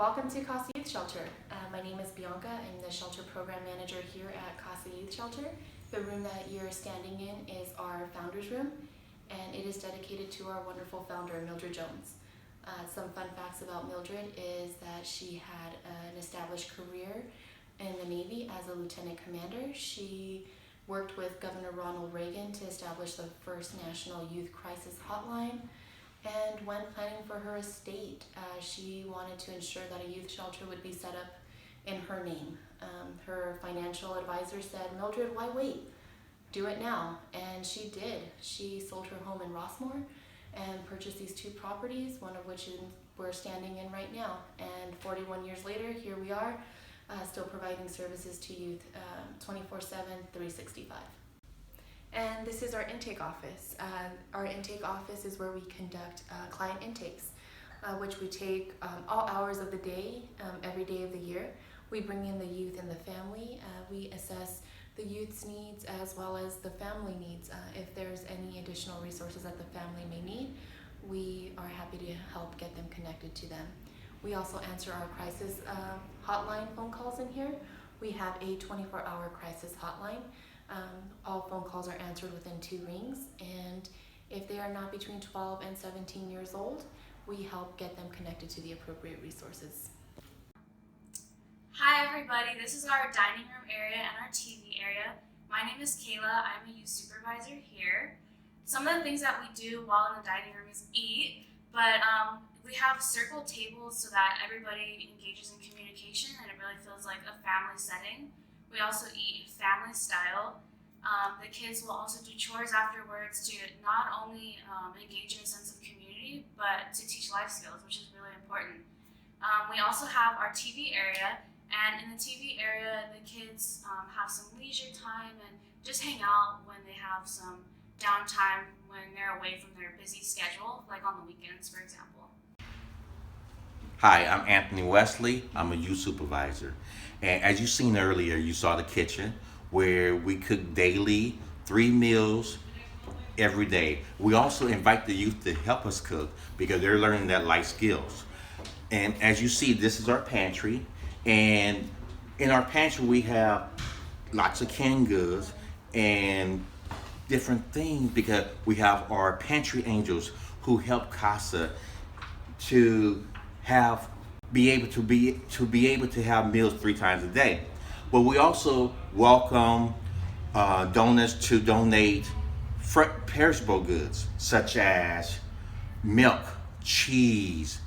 Welcome to Casa Youth Shelter. My name is Bianca. I'm the shelter program manager here at Casa Youth Shelter. The room that you're standing in is our founder's room, and it is dedicated to our wonderful founder, Mildred Jones. Some fun facts about Mildred is that she had an established career in the Navy as a lieutenant commander. She worked with Governor Ronald Reagan to establish the first national youth crisis hotline. And when planning for her estate, she wanted to ensure that a youth shelter would be set up in her name. Her financial advisor said, "Mildred, why wait? Do it now." And she did. She sold her home in Rossmore and purchased these two properties, one of which we're standing in right now. And 41 years later, here we are, still providing services to youth 24/7, 365. And this is our intake office. Our intake office is where we conduct client intakes, which we take all hours of the day, every day of the year. We bring in the youth and the family. We assess the youth's needs as well as the family needs. If there's any additional resources that the family may need, we are happy to help get them connected to them. We also answer our crisis hotline phone calls in here. We have a 24-hour crisis hotline. All phone calls are answered within 2 rings, and if they are not between 12 and 17 years old, we help get them connected to the appropriate resources. Hi everybody, this is our dining room area and our TV area. My name is Kayla, I'm a youth supervisor here. Some of the things that we do while in the dining room is eat, but we have circle tables so that everybody engages in communication and it really feels like a family setting. We also eat family style. The kids will also do chores afterwards to not only engage in a sense of community, but to teach life skills, which is really important. We also have our TV area, and in the TV area, the kids have some leisure time and just hang out when they have some downtime when they're away from their busy schedule, like on the weekends, for example. Hi, I'm Anthony Wesley. I'm a youth supervisor. And as you seen earlier, you saw the kitchen where we cook daily, 3 meals every day. We also invite the youth to help us cook because they're learning that life skills. And as you see, this is our pantry. And in our pantry, we have lots of canned goods and different things because we have our pantry angels who help CASA to be able to have meals 3 times a day. But we also welcome donors to donate perishable goods such as milk, cheese,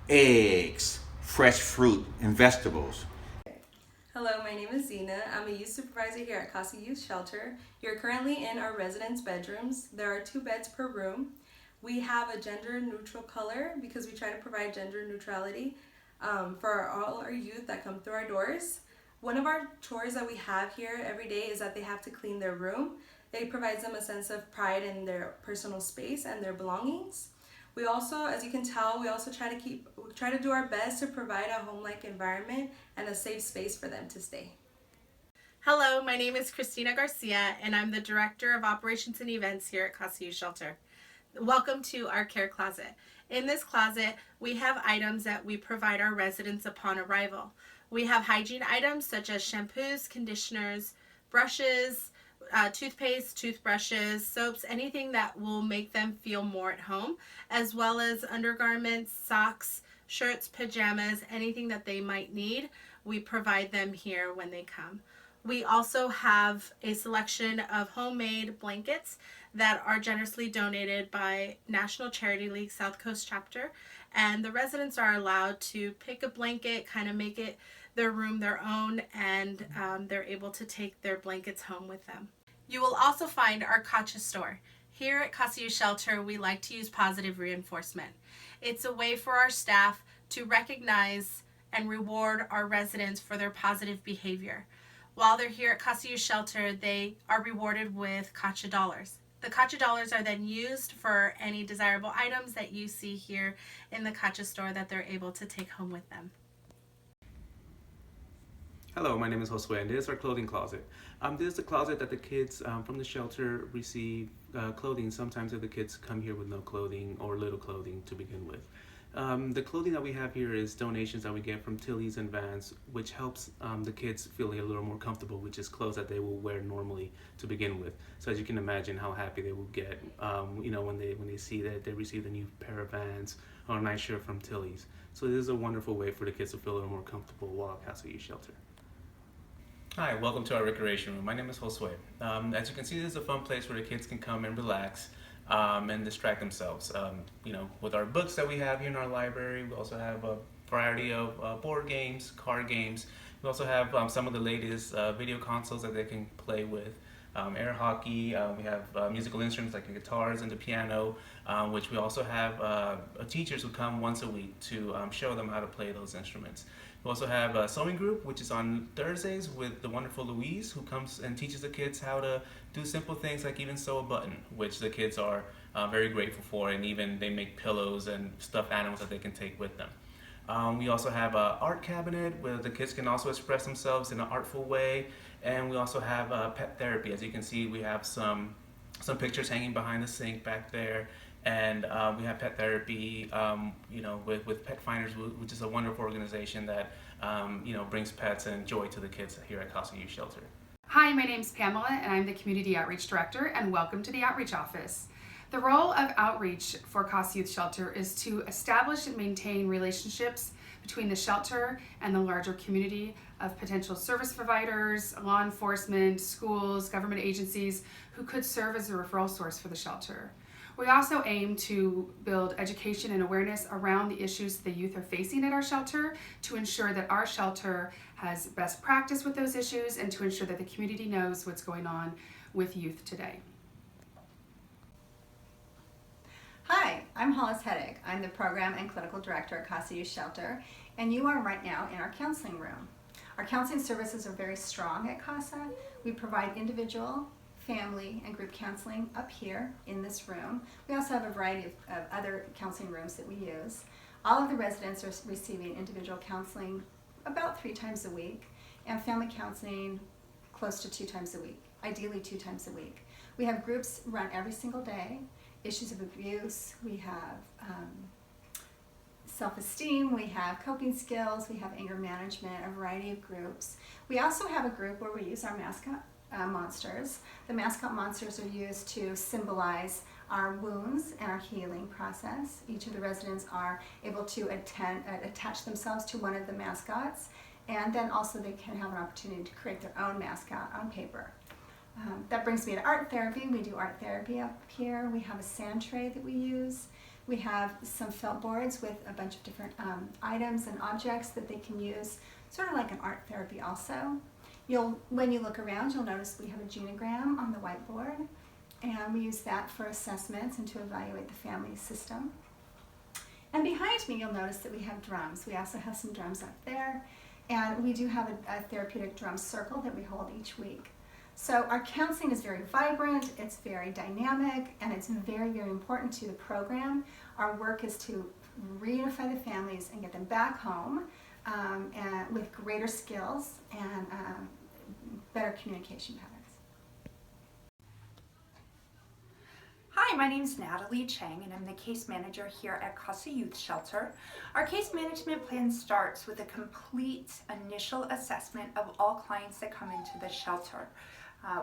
eggs, fresh fruit, and vegetables. Hello, my name is Zena. I'm a youth supervisor here at Casa Youth Shelter. You're currently in our residents' bedrooms. There are 2 beds per room. We have a gender neutral color because we try to provide gender neutrality for all our youth that come through our doors. One of our chores that we have here every day is that they have to clean their room. It provides them a sense of pride in their personal space and their belongings. We also, as you can tell, we also try to do our best to provide a home-like environment and a safe space for them to stay. Hello, my name is Christina Garcia, and I'm the Director of Operations and Events here at Casa Youth Shelter. Welcome to our care closet. In this closet, we have items that we provide our residents upon arrival. We have hygiene items such as shampoos, conditioners, brushes, toothpaste, toothbrushes, soaps, anything that will make them feel more at home, as well as undergarments, socks, shirts, pajamas, anything that they might need. We provide them here when they come. We also have a selection of homemade blankets that are generously donated by National Charity League South Coast Chapter, and the residents are allowed to pick a blanket, kind of make it their room their own, and they're able to take their blankets home with them. You will also find our Kacha store. Here at Casa Youth Shelter, we like to use positive reinforcement. It's a way for our staff to recognize and reward our residents for their positive behavior. While they're here at Casa Youth Shelter, they are rewarded with Kacha dollars. The Kacha dollars are then used for any desirable items that you see here in the Kacha store that they're able to take home with them. Hello, my name is Josue, and this is our clothing closet. This is the closet that the kids from the shelter receive clothing. Sometimes if the kids come here with no clothing or little clothing to begin with. The clothing that we have here is donations that we get from Tilly's and Vans, which helps the kids feel a little more comfortable with just clothes that they will wear normally to begin with. So as you can imagine how happy they will get, when they see that they receive a new pair of Vans or a nice shirt from Tilly's. So this is a wonderful way for the kids to feel a little more comfortable while at Casa Youth Shelter. Hi, welcome to our recreation room. My name is Josue. As you can see, this is a fun place where the kids can come and relax and distract themselves. With our books that we have here in our library, we also have a variety of board games, card games. We also have some of the latest video consoles that they can play with. Air hockey, we have musical instruments like the guitars and the piano, which we also have teachers who come once a week to show them how to play those instruments. We also have a sewing group, which is on Thursdays with the wonderful Louise, who comes and teaches the kids how to do simple things like even sew a button, which the kids are very grateful for, and even they make pillows and stuffed animals that they can take with them. We also have an art cabinet where the kids can also express themselves in an artful way, and we also have pet therapy. As you can see, we have some pictures hanging behind the sink back there, and we have pet therapy, with Pet Finders, which is a wonderful organization that brings pets and joy to the kids here at Casa Youth Shelter. Hi, my name's Pamela, and I'm the Community Outreach Director, and welcome to the Outreach Office. The role of outreach for Casa Youth Shelter is to establish and maintain relationships between the shelter and the larger community of potential service providers, law enforcement, schools, government agencies who could serve as a referral source for the shelter. We also aim to build education and awareness around the issues the youth are facing at our shelter to ensure that our shelter has best practice with those issues and to ensure that the community knows what's going on with youth today. Hi, I'm Hollis Heddig. I'm the Program and Clinical Director at Casa Youth Shelter, and you are right now in our counseling room. Our counseling services are very strong at Casa. We provide individual, family, and group counseling up here in this room. We also have a variety of other counseling rooms that we use. All of the residents are receiving individual counseling about 3 times a week, and family counseling close to 2 times a week, ideally 2 times a week. We have groups run every single day. Issues of abuse, we have self-esteem, we have coping skills, we have anger management, a variety of groups. We also have a group where we use our mascot monsters. The mascot monsters are used to symbolize our wounds and our healing process. Each of the residents are able to attach themselves to one of the mascots, and then also they can have an opportunity to create their own mascot on paper. That brings me to art therapy. We do art therapy up here. We have a sand tray that we use. We have some felt boards with a bunch of different items and objects that they can use, sort of like an art therapy also. When you look around, you'll notice we have a genogram on the whiteboard, and we use that for assessments and to evaluate the family system. And behind me, you'll notice that we have drums. We also have some drums up there, and we do have a therapeutic drum circle that we hold each week. So our counseling is very vibrant, it's very dynamic, and it's very, very important to the program. Our work is to reunify the families and get them back home and with greater skills and better communication patterns. Hi, my name is Natalie Chang, and I'm the case manager here at Casa Youth Shelter. Our case management plan starts with a complete initial assessment of all clients that come into the shelter.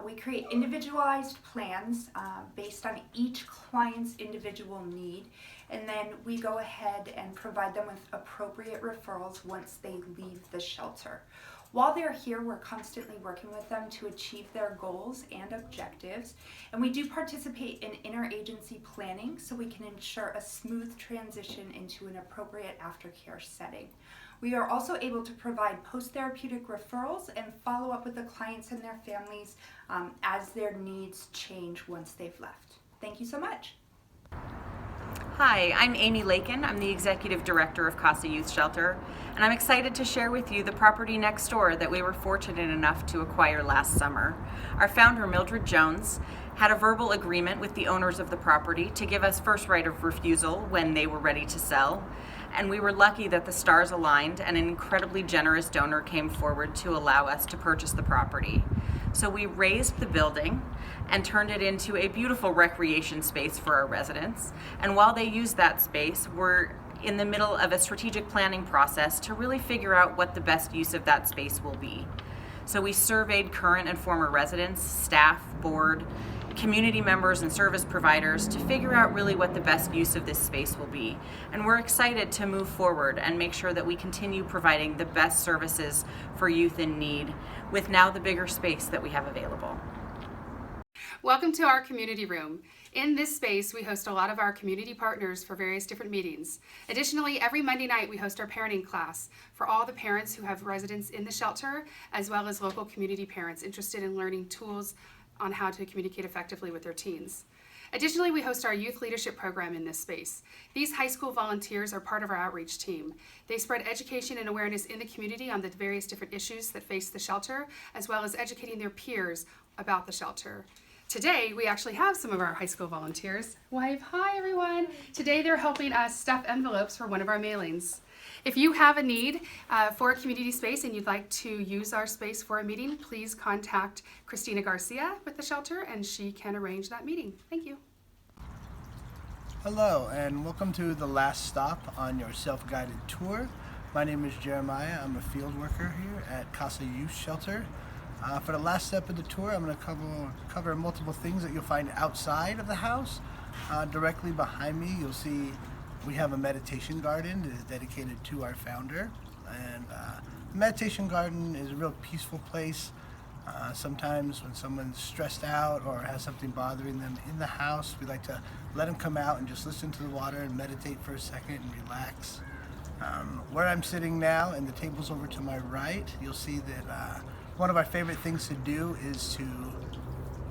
We create individualized plans based on each client's individual need, and then we go ahead and provide them with appropriate referrals once they leave the shelter. While they're here, we're constantly working with them to achieve their goals and objectives, and we do participate in interagency planning so we can ensure a smooth transition into an appropriate aftercare setting. We are also able to provide post-therapeutic referrals and follow up with the clients and their families as their needs change once they've left. Thank you so much. Hi, I'm Amy Lakin. I'm the Executive Director of Casa Youth Shelter, and I'm excited to share with you the property next door that we were fortunate enough to acquire last summer. Our founder, Mildred Jones, had a verbal agreement with the owners of the property to give us first right of refusal when they were ready to sell, and we were lucky that the stars aligned and an incredibly generous donor came forward to allow us to purchase the property. So we raised the building and turned it into a beautiful recreation space for our residents. And while they use that space, we're in the middle of a strategic planning process to really figure out what the best use of that space will be. So we surveyed current and former residents, staff, board, community members, and service providers to figure out really what the best use of this space will be. And we're excited to move forward and make sure that we continue providing the best services for youth in need with now the bigger space that we have available. Welcome to our community room. In this space, we host a lot of our community partners for various different meetings. Additionally, every Monday night we host our parenting class for all the parents who have residents in the shelter, as well as local community parents interested in learning tools on how to communicate effectively with their teens. Additionally, we host our youth leadership program in this space. These high school volunteers are part of our outreach team. They spread education and awareness in the community on the various different issues that face the shelter, as well as educating their peers about the shelter. Today, we actually have some of our high school volunteers. Wave hi, everyone. Today, they're helping us stuff envelopes for one of our mailings. If you have a need for a community space and you'd like to use our space for a meeting, please contact Christina Garcia with the shelter and she can arrange that meeting. Thank you. Hello, and welcome to the last stop on your self-guided tour. My name is Jeremiah. I'm a field worker here at Casa Youth Shelter. For the last step of the tour, I'm going to cover multiple things that you'll find outside of the house. Directly behind me, you'll see we have a meditation garden that is dedicated to our founder. And the meditation garden is a real peaceful place. Sometimes when someone's stressed out or has something bothering them in the house, we like to let them come out and just listen to the water and meditate for a second and relax. Where I'm sitting now, and the table's over to my right, you'll see that one of our favorite things to do is to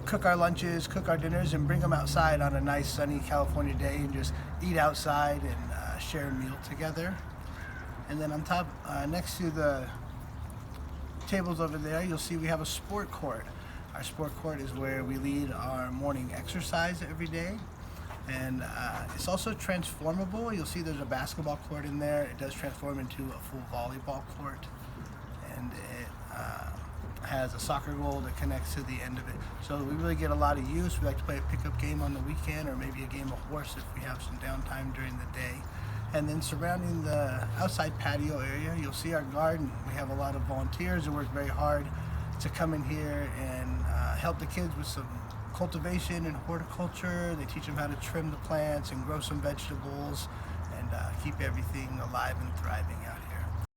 cook our lunches, cook our dinners, and bring them outside on a nice sunny California day and just eat outside and share a meal together. And then on top, next to the tables over there, you'll see we have a sport court. Our sport court is where we lead our morning exercise every day. And it's also transformable. You'll see there's a basketball court in there. It does transform into a full volleyball court. And it has a soccer goal that connects to the end of it. So we really get a lot of use. We like to play a pickup game on the weekend or maybe a game of horse if we have some downtime during the day. And then surrounding the outside patio area, you'll see our garden. We have a lot of volunteers who work very hard to come in here and help the kids with some cultivation and horticulture. They teach them how to trim the plants and grow some vegetables and keep everything alive and thriving out